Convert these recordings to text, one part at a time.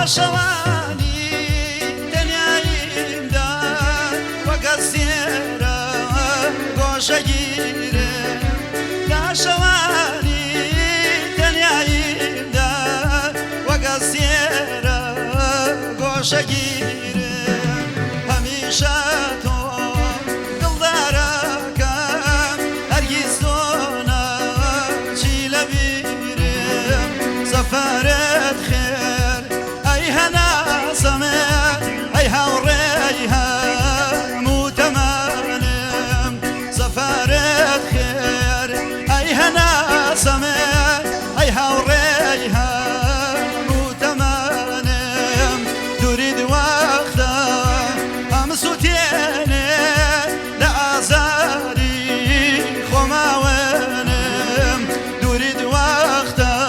شواني تنيايم دا وقسيرا قوشا جيري لا شواني تنيايم دا وقسيرا قوشا جيري هميشا سفرت خير أي هنا سمع أي هوريها مو تمانم سفرت خير أي هنا سمع أي هوريها مو تمانم تريد وقتها أمسوتيني لأزاري خما وينم تريد وقتها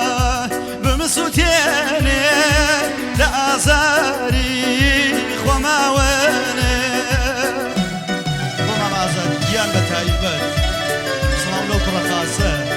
سوتيني لأزاري خما ويني خما مازن جيان بتايبت سلام لو برخاصة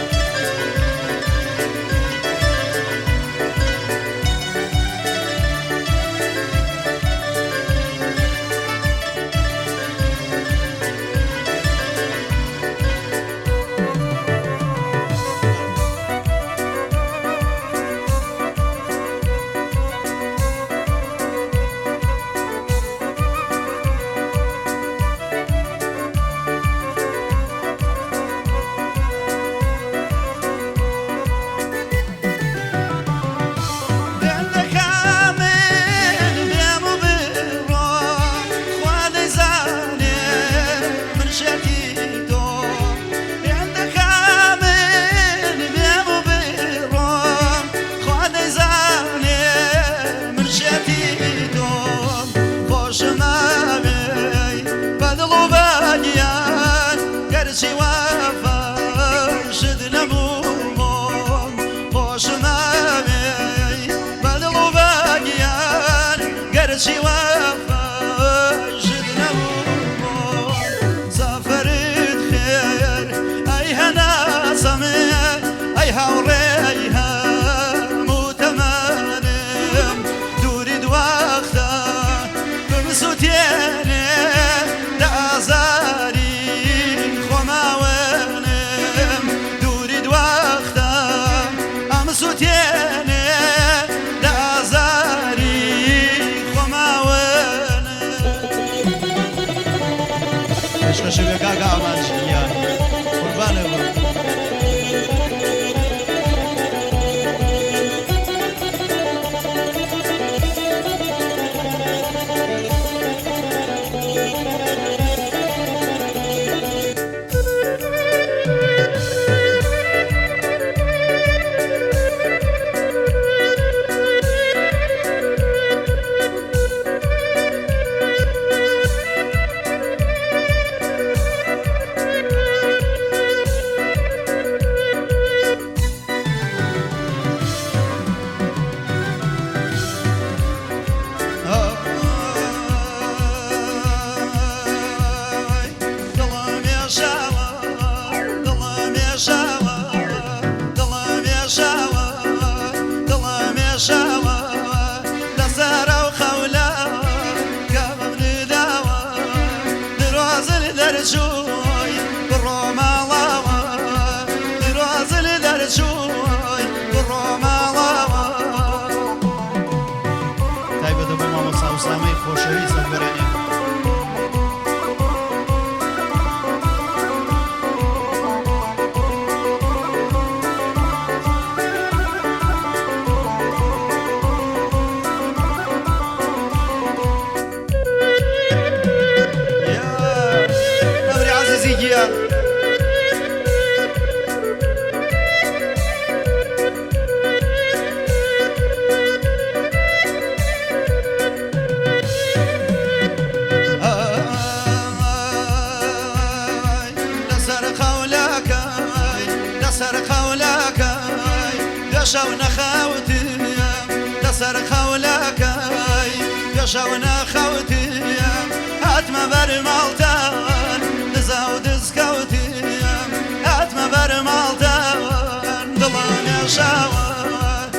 شي وفا جدنا سافرت خير أي هنا سمع أي هوريها مو تمانم تريد وقتها بمسوتيني لأزاري خما وينم تريد وقتها أمسوتيني شبه قاقا عمان شيان قربانه درجوي بالروما لاوا درازل درجوي بالروما لاوا تايبه دبو ماما سامي خوشوي سفراني شونا خوتي تسر خولك يشونا خوتي هات ما بر مالتان نزود سكوتي هات ما بر مالتان دلان يا شاور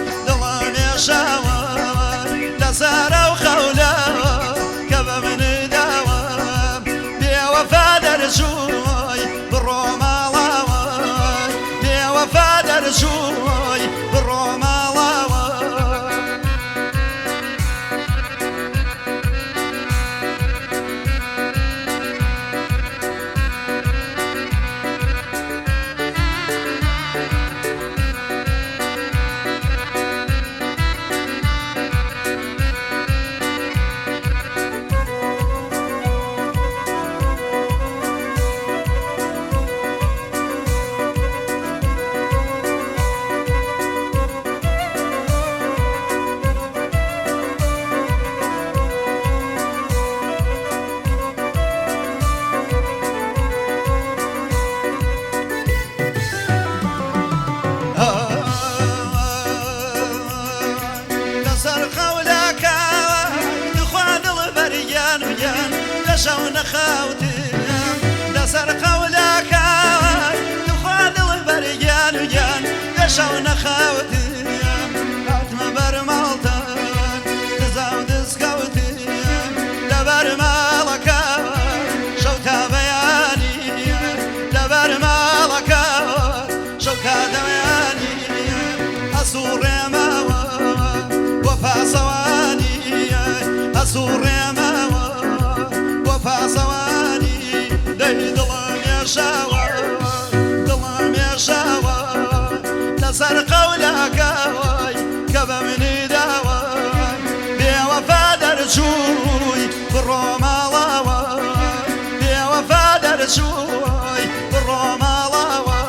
وفا درجوي بالروما شون خوتي لسر قولك تخوان البريان ويان شون خوتي عتم برمالتك تزاود سكوتي لبر مالك شوكا بياني لبر مالك شوكا دواني أسور ما وفا صواني أسور ما فصواني دي ظلم يا شاوى ظلم يا شاوى نصر قولك كبا مني داوى بوفا درجوي بالروما لاوى بوفا درجوي بالروما لاوى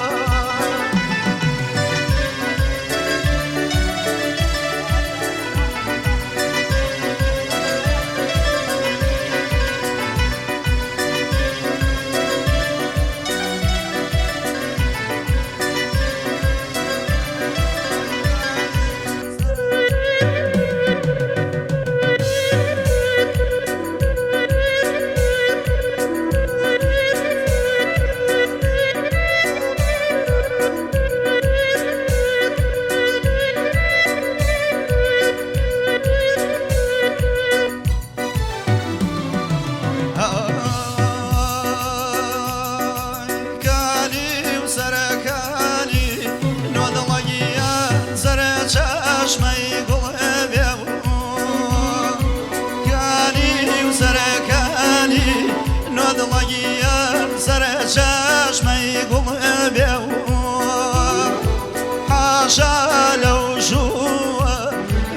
حاشا لو جوا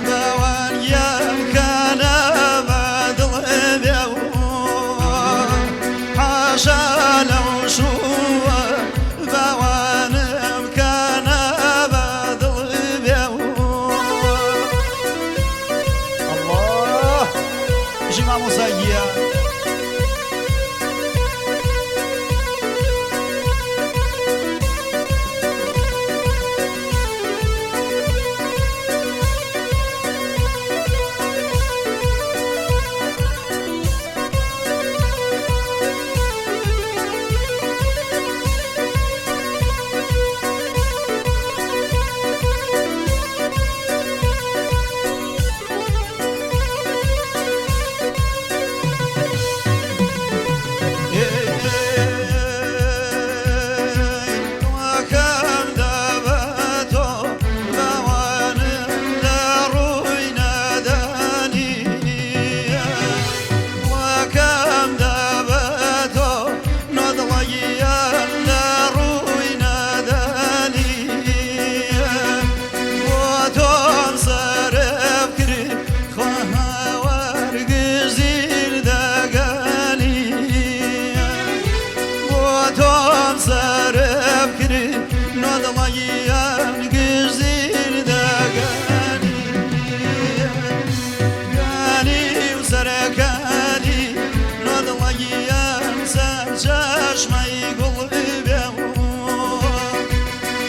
بوانيا كان بدل بيو حاشا لو جوا بوانم كان بدل بيو الله جمع مزيا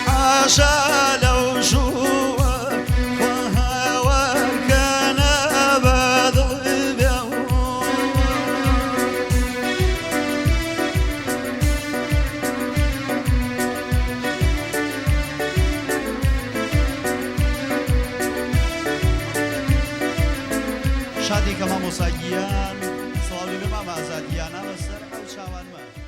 حاشا لو جوا وهوا كان بدل بيو شادي كما مسيان صلى الله عليه وسلم مع زاديانا والسلام عليكم.